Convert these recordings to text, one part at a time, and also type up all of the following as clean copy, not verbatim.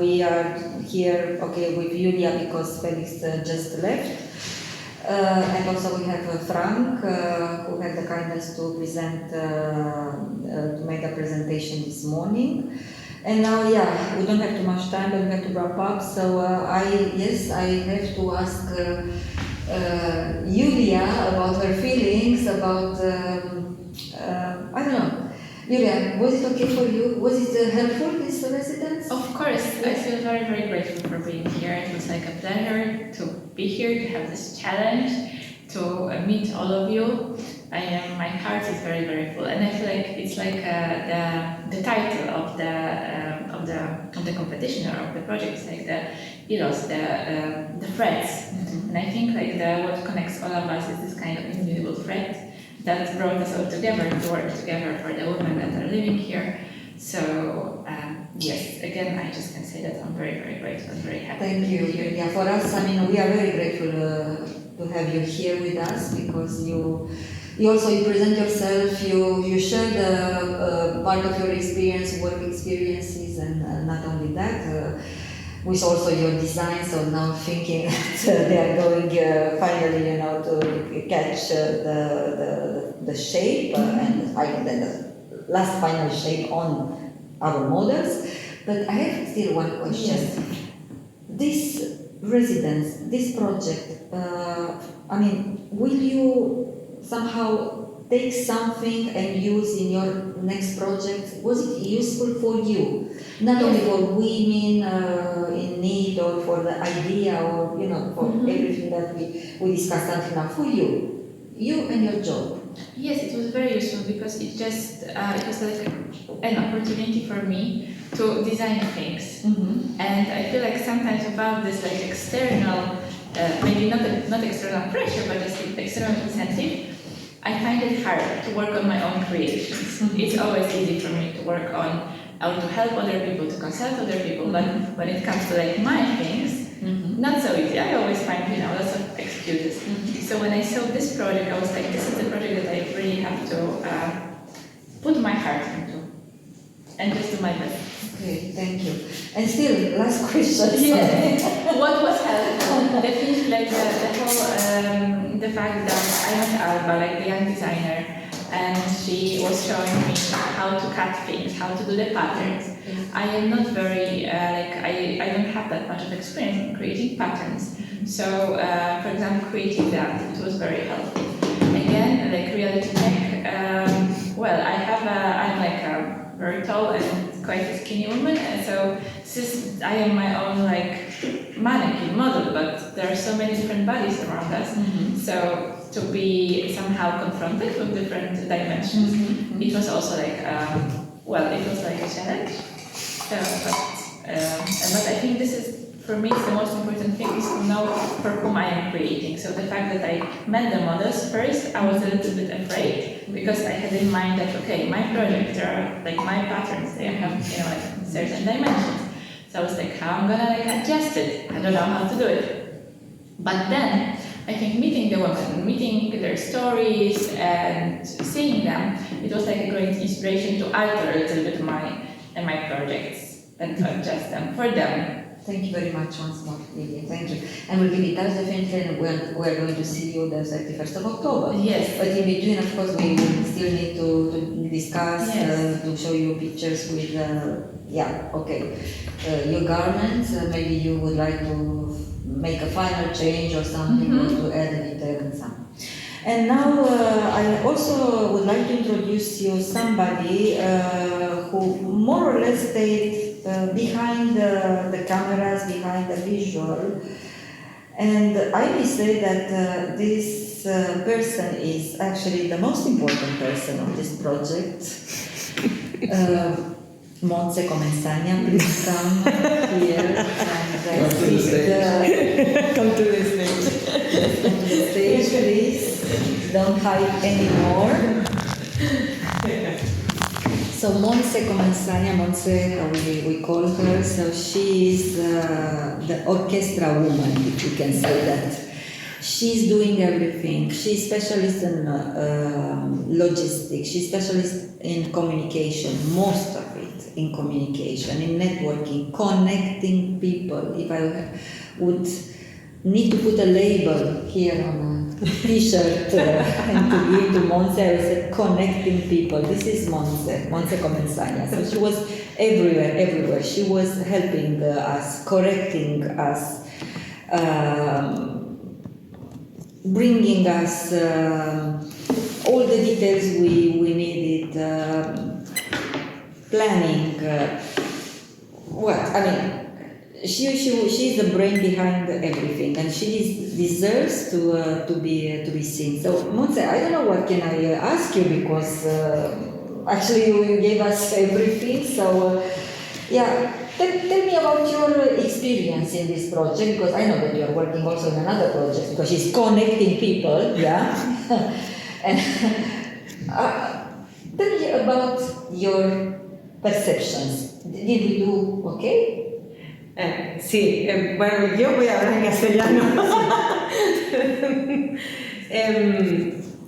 We are here, with Julia because Felix just left. And also we have Frank, who had the kindness to present, to make a presentation this morning. And now, we don't have too much time, but we have to wrap up. So I have to ask Julia about her feelings, about, I don't know. Julia, was it okay for you? Was it helpful, this residence? Of course, I feel very, very grateful for being here. It was like a pleasure to be here, to have this challenge, to meet all of you. My heart is very, very full, and I feel like it's like the title of the competition or of the project is like the heroes, the threads. Mm-hmm. And I think like what connects all of us is this kind of invisible thread that brought us all together to work together for the women that are living here. So yes, again, I just can say that I'm very, very grateful and very happy. Thank you. Yeah, for us, we are very grateful to have you here with us because you present yourself, you share the part of your experience, work experiences, and not only that, with also your design. So now thinking that they are going finally, to catch the shape and then the last final shape on our models. But I have still one question. Yes. This residence, this project, will you somehow take something and use in your next project? Was it useful for you? Not only for women in need or for the idea or, for everything that we discussed until now, for you and your job. Yes, it was very useful because it was like an opportunity for me to design things. Mm-hmm. And I feel like sometimes about this like external, maybe not external pressure, but just external incentive, I find it hard to work on my own creations. Mm-hmm. It's always easy for me to work on how to help other people, to consult other people, but when it comes to like my things, not so easy. I always find, lots of excuses. Mm-hmm. So when I saw this project, I was like, this is the project that I really have to put my heart into and just do my best. Okay, thank you. And still, last question. Yeah. What was helpful? Definitely like the whole, the fact that I met Alba, like the young designer, and she was showing me how to cut things, how to do the patterns. I am not very, I don't have that much of experience in creating patterns. So, for example, creating that, it was very helpful. Again, like reality check, I'm like a very tall and quite a skinny woman, and so I am my own like mannequin model, but there are so many different bodies around us. Mm-hmm. So to be somehow confronted with different dimensions, it was also like, it was like a challenge. So, but I think this is, for me, the most important thing is to know for whom I am creating. So the fact that I met the models first, I was a little bit afraid because I had in mind that, okay, my project, there are like my patterns, they have, like certain dimensions. So I was like, how I'm gonna like adjust it? I don't know how to do it. But then, I think meeting the women, meeting their stories and seeing them, it was like a great inspiration to alter a little bit my projects and to adjust them for them. Thank you very much once more, Lydia. Thank you. And we'll be in touch definitely, and we're going to see you the 31st of October. Yes. But in between, of course, we will still need to discuss, to show you pictures with, your garments. Maybe you would like to make a final change or something, or to add a detail and something. And now I also would like to introduce you somebody who more or less stayed behind the cameras, behind the visual. And I may say that this person is actually the most important person of this project. Montse Comensania, please come here and come to the stage. Come to the stage, please. Don't hide anymore. So Montse Comensania, we call her, so she is the orchestra woman, if you can say that. She's doing everything. She's specialist in logistics. She's specialist in communication, most of it. in communication, in networking, connecting people. If I would need to put a label here on a t-shirt and to give to Monse, I would say connecting people. This is Monse Comensagna. So she was everywhere. She was helping us, correcting us, bringing us all the details we needed, planning. She's the brain behind everything, and she deserves to be seen. So, Monse, I don't know what can I ask you, because actually you gave us everything. So, tell me about your experience in this project, because I know that you are working also in another project, because she's connecting people, and tell me about your perceptions. Did we do okay? Sí, bueno, yo voy a hablar en castellano.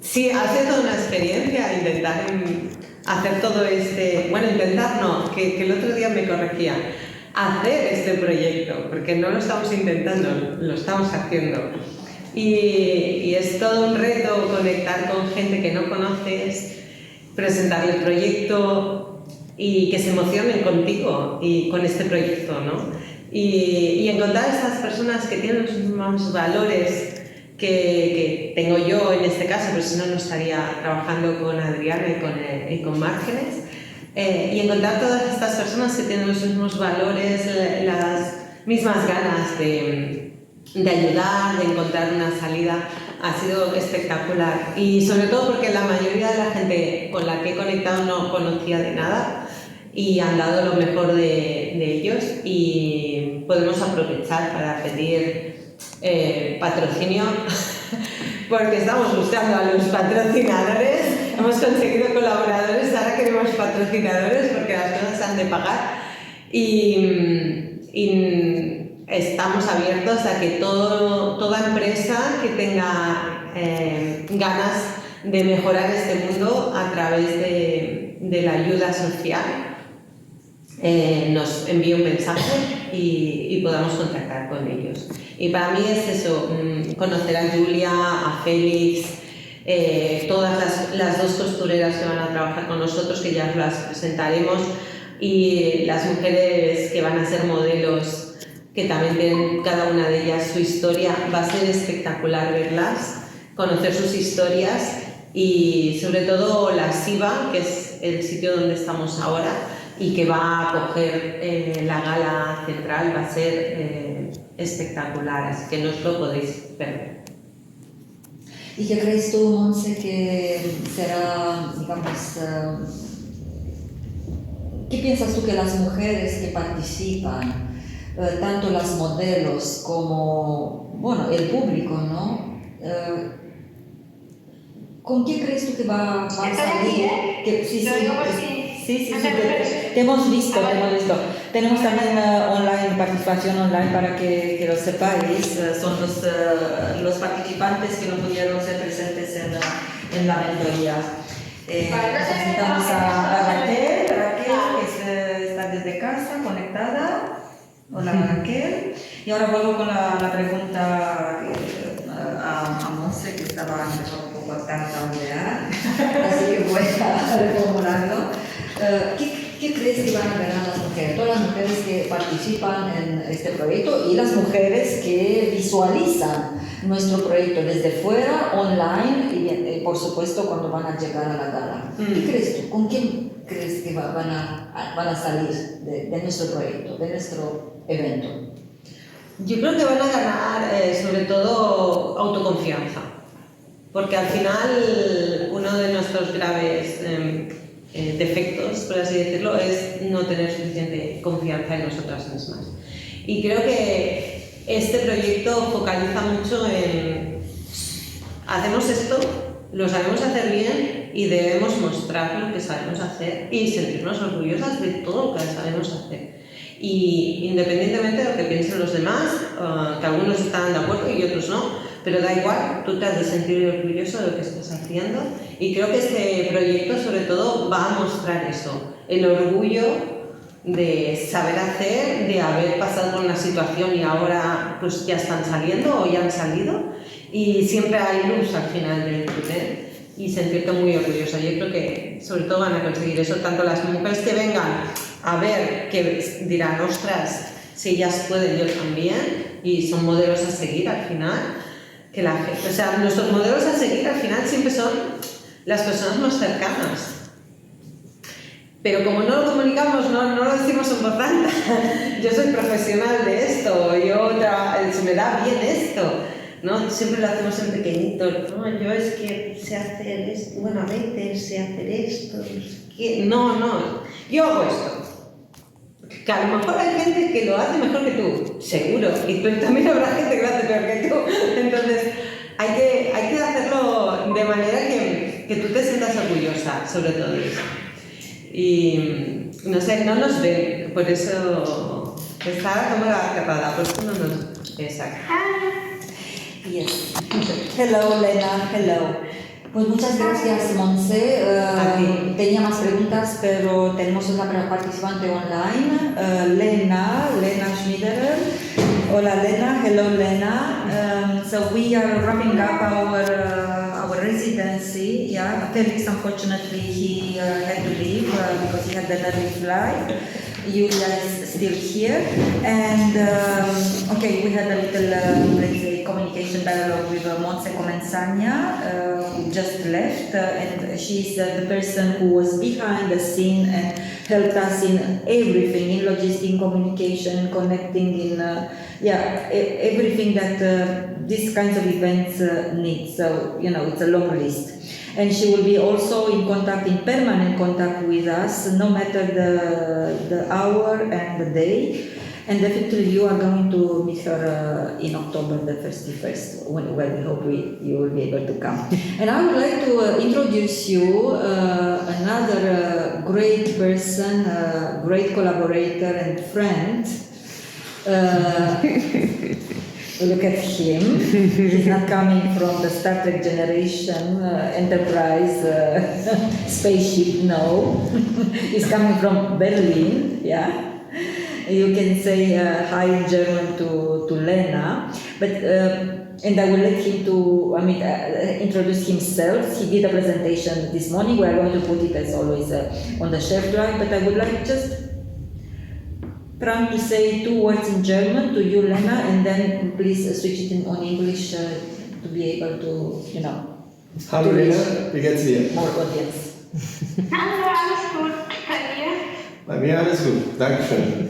Sí, ha sido toda una experiencia intentar hacer todo que el otro día me corregía, hacer este proyecto, porque no lo estamos intentando, lo estamos haciendo. Y es todo un reto conectar con gente que no conoces, presentarle el proyecto y que se emocionen contigo y con este proyecto, ¿no? Y encontrar estas personas que tienen los mismos valores que tengo yo en este caso, pero si no, no estaría trabajando con Adriana y con Márgenes. Y encontrar todas estas personas que tienen los mismos valores, las mismas ganas de ayudar, de encontrar una salida, ha sido espectacular. Y sobre todo porque la mayoría de la gente con la que he conectado no conocía de nada, y han dado lo mejor de ellos, y podemos aprovechar para pedir patrocinio porque estamos buscando a los patrocinadores. Hemos conseguido colaboradores, ahora queremos patrocinadores porque las cosas se han de pagar, y estamos abiertos a que toda empresa que tenga ganas de mejorar este mundo a través de la ayuda social nos envíe un mensaje y podamos contactar con ellos. Y para mí es eso, conocer a Julia, a Félix, todas las dos costureras que van a trabajar con nosotros, que ya las presentaremos, y las mujeres que van a ser modelos, que también tienen cada una de ellas su historia. Va a ser espectacular verlas, conocer sus historias, y sobre todo la SIVA, que es el sitio donde estamos ahora y que va a acoger la gala central, va a ser espectacular, así que no os lo podéis perder. ¿Y qué crees tú, Monse, que será, digamos, qué piensas tú que las mujeres que participan, tanto las modelos como, bueno, el público, ¿no? ¿Con qué crees tú que va a salir? Sí, te hemos visto. Tenemos también participación online, para que lo sepáis. Son los participantes que no pudieron ser presentes en la mentoría. Presentamos a Raquel, que está desde casa, conectada. Hola, Raquel. Y ahora vuelvo con la pregunta a Monse, que estaba un poco a tartamudear, así que voy a reformularlo. ¿Qué crees que van a ganar las mujeres? Todas las mujeres que participan en este proyecto y las mujeres que visualizan nuestro proyecto desde fuera, online, y por supuesto cuando van a llegar a la gala. ¿Qué crees tú? ¿Con quién crees que van a salir de nuestro proyecto, de nuestro evento? Yo creo que van a ganar sobre todo autoconfianza, porque al final uno de nuestros graves defectos, por así decirlo, es no tener suficiente confianza en nosotras mismas. Y creo que este proyecto focaliza mucho en hacemos esto, lo sabemos hacer bien y debemos mostrar lo que sabemos hacer y sentirnos orgullosas de todo lo que sabemos hacer. Y independientemente de lo que piensen los demás, que algunos están de acuerdo y otros no, pero da igual, tú te has de sentir orgulloso de lo que estás haciendo, y creo que este proyecto sobre todo va a mostrar eso, el orgullo de saber hacer, de haber pasado por una situación y ahora pues ya están saliendo o ya han salido, y siempre hay luz al final del túnel y sentirte muy orgullosa. Yo creo que sobre todo van a conseguir eso, tanto las mujeres que vengan a ver, que dirán, ostras, si ellas pueden, yo también, y son modelos a seguir al final, que la gente, o sea, nuestros modelos a seguir al final siempre son las personas más cercanas. Pero como no lo comunicamos, no lo decimos en voz alta. Yo soy profesional de esto, se me da bien esto, ¿no? Siempre lo hacemos en pequeñito. No, yo es que sé hacer esto, bueno, a veces sé hacer esto, no, yo hago esto. Que a lo mejor hay gente que lo hace mejor que tú, seguro, y también habrá gente que lo hace peor que tú. Entonces, hay que hacerlo de manera que tú te sientas orgullosa sobre todo eso. Y no sé, no nos ven, por eso está la cámara cerrada, por eso no nos ven. Exacto. Yes. Hello, Lena. Hello. Pues muchas gracias, Monse. Tenía más preguntas, pero tenemos una participante online, Lena Schmiederer. Hola, Lena. Hello, Lena. So we are wrapping up our residency. Yeah, Felix, unfortunately, he had to leave because he had an early flight. Julia is still here, and okay, we had a little, let's say, communication dialogue with Montse Comensagna, who just left, and she's the person who was behind the scene and helped us in everything, in logistics, communication, connecting, in everything that these kinds of events need. So, it's a long list. And she will be also in permanent contact with us, no matter the hour and the day. And definitely you are going to meet her in October the 31st, when we hope you will be able to come. And I would like to introduce you another great person, great collaborator and friend. Look at him. He's not coming from the Star Trek generation, Enterprise spaceship, no. He's coming from Berlin, yeah. You can say hi in German to Lena, but and I will let him introduce himself. He did a presentation this morning. We are going to put it as always on the shelf drive, but I would like just trying to say 2 words in German to you, Lena, and then please switch it on English to be able to, Hallo Lena, wie geht's dir? More audience. Hallo, alles gut bei dir? Bei mir alles gut, Dankeschön.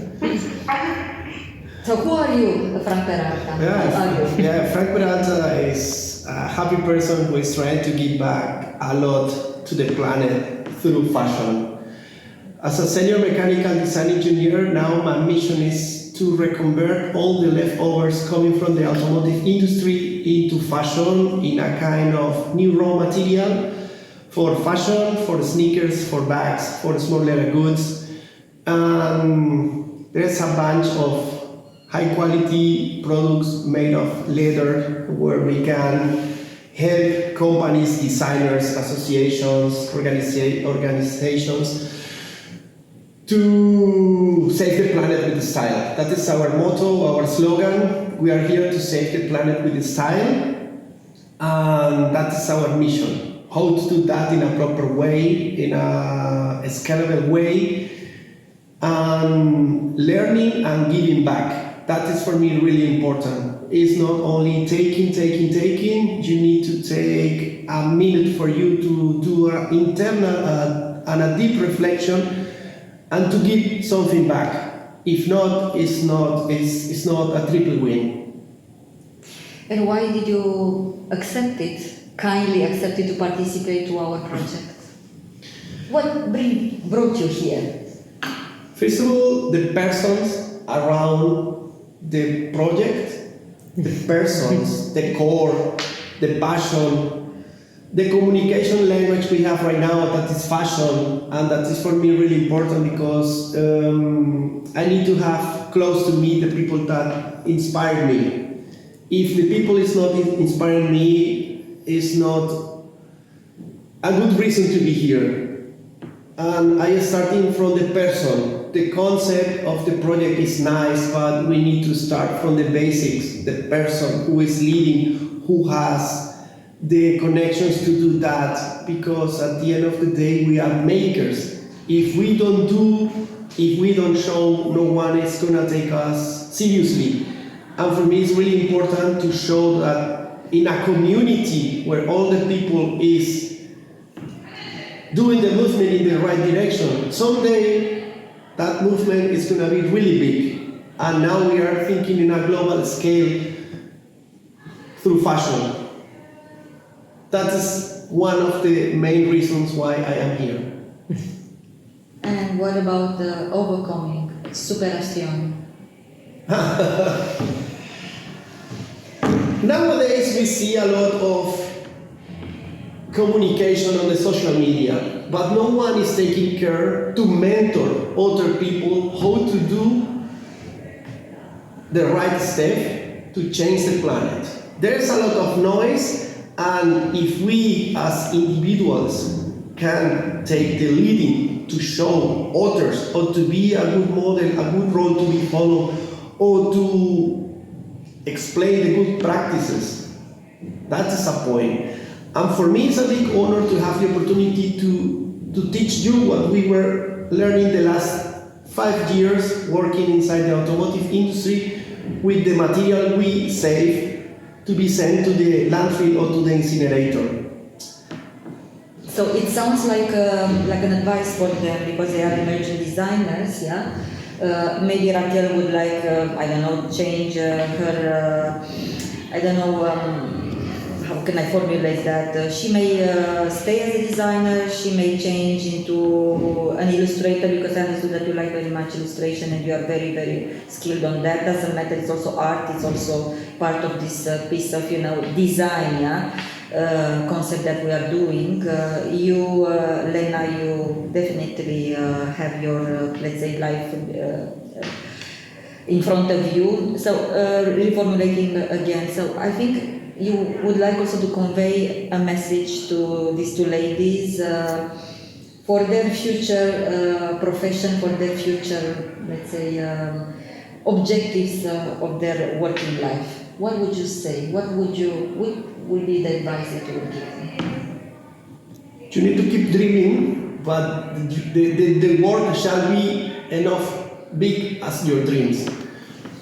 So who are you, Frank Peralta? Who are you? Frank Peralta is a happy person who is trying to give back a lot to the planet through fashion. As a senior mechanical design engineer, now my mission is to reconvert all the leftovers coming from the automotive industry into fashion in a kind of new raw material for fashion, for sneakers, for bags, for small leather goods. There's a bunch of high quality products made of leather where we can help companies, designers, associations, organizations to save the planet with style. That is our motto, our slogan. We are here to save the planet with style, and that is our mission. How to do that in a proper way, in a scalable way, and learning and giving back. That is for me really important. It's not only taking. You need to take a minute for you to do an internal and a deep reflection and to give something back. If not, it's not a triple win. And why did you kindly accept it to participate to our project? What brought you here? First of all, the persons around the project, the persons, the core, the passion, the communication language we have right now, that is fashion, and that is for me really important because I need to have close to me the people that inspire me. If the people is not inspiring me, it's not a good reason to be here. And I am starting from the person. the concept of the project is nice, but we need to start from the basics. The person who is leading, who has the connections to do that, because at the end of the day, we are makers. If we don't show, no one is gonna take us seriously. And for me, it's really important to show that in a community where all the people is doing the movement in the right direction, someday that movement is going to be really big. And now we are thinking in a global scale through fashion. That is one of the main reasons why I am here. And what about the overcoming, superación? Nowadays we see a lot of communication on the social media, but no one is taking care to mentor other people how to do the right step to change the planet. There's a lot of noise, and if we as individuals can take the leading to show others how to be a good model, a good role to be followed, or to explain the good practices, that is a point. And for me, it's a big honor to have the opportunity to teach you what we were learning the last 5 years working inside the automotive industry with the material we save to be sent to the landfill or to the incinerator. So it sounds like an advice for them because they are emerging designers, yeah? Maybe Raquel would like, I don't know, change her, I don't know, how can I formulate that? She may stay as a designer, she may change into an illustrator because I understood that you like very much illustration and you are very, very skilled on that. Doesn't matter, it's also art, it's also part of this piece of, design, yeah? Concept that we are doing. You, Lena, you definitely have your, let's say, life in front of you. So, reformulating again, so I think you would like also to convey a message to these two ladies for their future profession, for their future, let's say, objectives of their working life. What would you say? What would be the advice that you would give them? You need to keep dreaming, but the work shall be enough big as your dreams.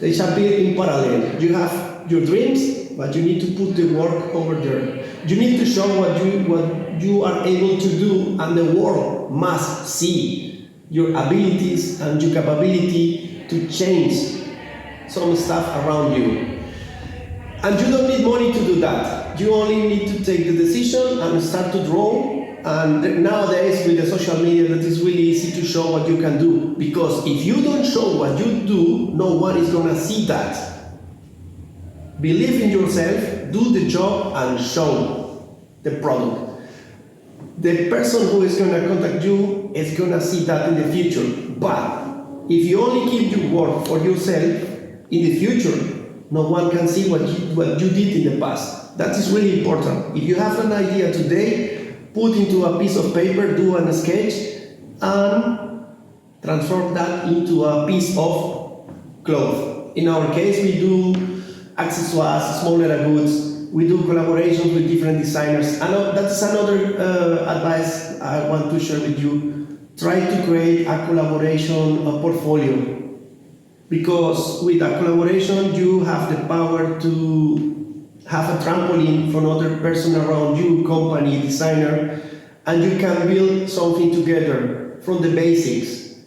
They shall be in parallel. You have your dreams, but you need to put the work over there. You need to show what you are able to do, and the world must see your abilities and your capability to change some stuff around you. And you don't need money to do that. You only need to take the decision and start to draw. And nowadays with the social media, that is really easy to show what you can do. Because if you don't show what you do, no one is gonna see that. Believe in yourself, do the job, and show the product. The person who is gonna contact you is gonna see that in the future. But if you only keep your work for yourself, in the future, no one can see what you did in the past. That is really important. If you have an idea today, put into a piece of paper, do a sketch, and transform that into a piece of cloth. In our case, we do accessoires, smaller goods. We do collaborations with different designers. And that's another advice I want to share with you. Try to create a collaboration portfolio. Because with a collaboration, you have the power to have a trampoline for another person around you, company, designer, and you can build something together from the basics.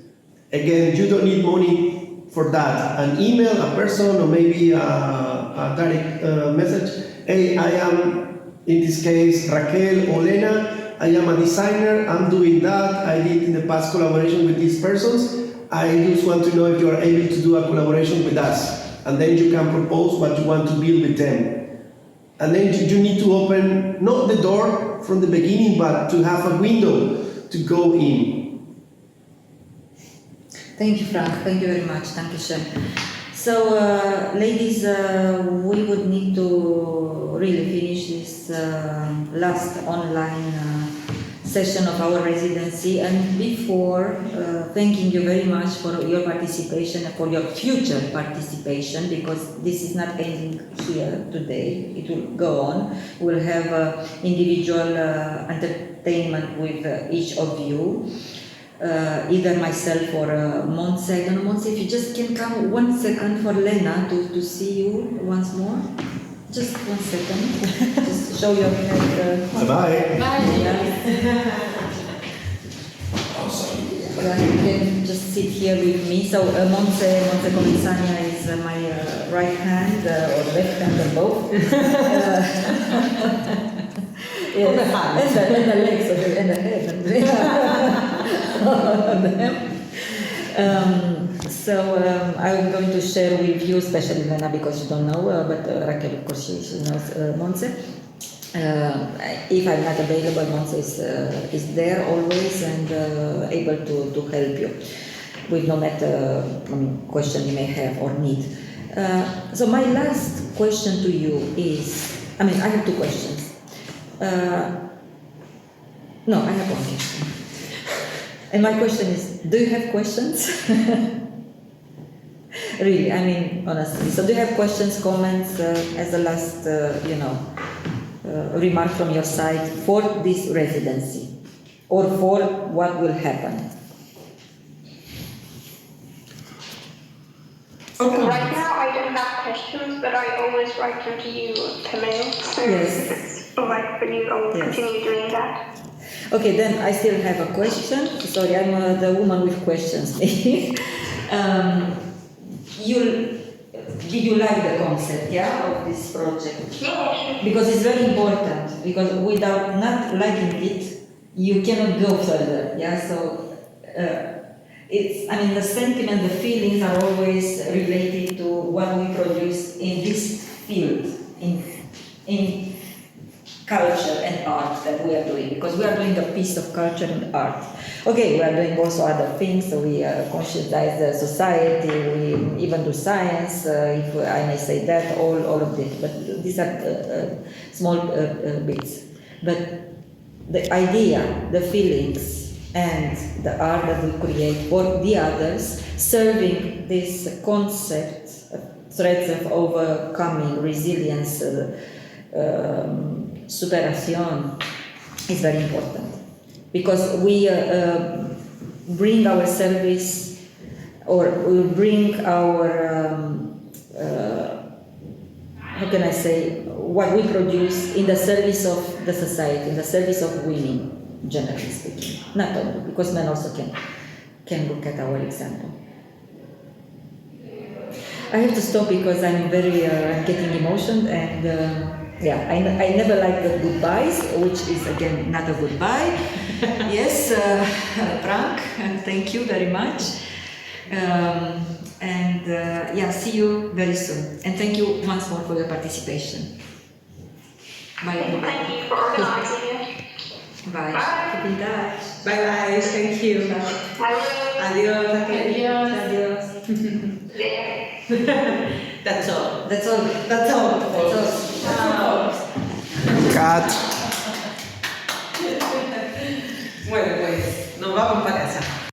Again, you don't need money for that. An email, a person, or maybe a direct message. Hey, I am, in this case, Raquel or Lena. I am a designer. I'm doing that. I did in the past collaboration with these persons. I just want to know if you are able to do a collaboration with us. And then you can propose what you want to build with them. And then you need to open, not the door from the beginning, but to have a window to go in. Thank you, Frank. Thank you very much. Thank you, Shem. So, ladies, we would need to really finish this last online session of our residency. And before thanking you very much for your participation and for your future participation, because this is not ending here today, it will go on. We'll have individual entertainment with each of you. Either myself or Montse. I don't know, Montse, if you just can come 1 second for Lena to see you once more. Just 1 second. Just show your head. Bye-bye. Yeah, you can just sit here with me. So Montse Comensania is my right hand or left hand or both. Yes. And the legs and the head. So I'm going to share with you, especially Lena, because you don't know, but Raquel, of course, she knows Montse. If I'm not available, Montse is there always and able to help you with no matter question you may have or need. So my last question to you is, I have 2 questions. No, I have 1 question. And my question is, do you have questions? Really, honestly. So do you have questions, comments as the last, remark from your side for this residency or for what will happen? Right now I don't have questions, but I always write them to you per mail. So Yes. when you continue doing that. Okay, then I still have a question. Sorry, I'm the woman with questions. Did you like the concept, of this project? Yeah. Because it's very important. Because without not liking it, you cannot go further. So the sentiment, the feelings are always related to what we produce in this field, in culture and art that we are doing, because we are doing a piece of culture and art. Okay, we are doing also other things, so we conscientize the society, we even do science, if I may say that, all of this, but these are small bits. But the idea, the feelings, and the art that we create for the others, serving this concept, threads of overcoming, resilience, Superació is very important, because we bring our service, or we bring our how can I say, what we produce in the service of the society, in the service of women, generally speaking. Not only, because men also can look at our example. I have to stop because I'm getting emotional and. I never like the goodbyes, which is again not a goodbye. Yes, Frank, thank you very much. See you very soon. And thank you once more for your participation. Bye. Thank you for organizing it. Bye. Bye. Keep in touch. Bye, thank you. Adiós, Raquel. Adiós. That's all. That's all. That's all. That's all. Cut.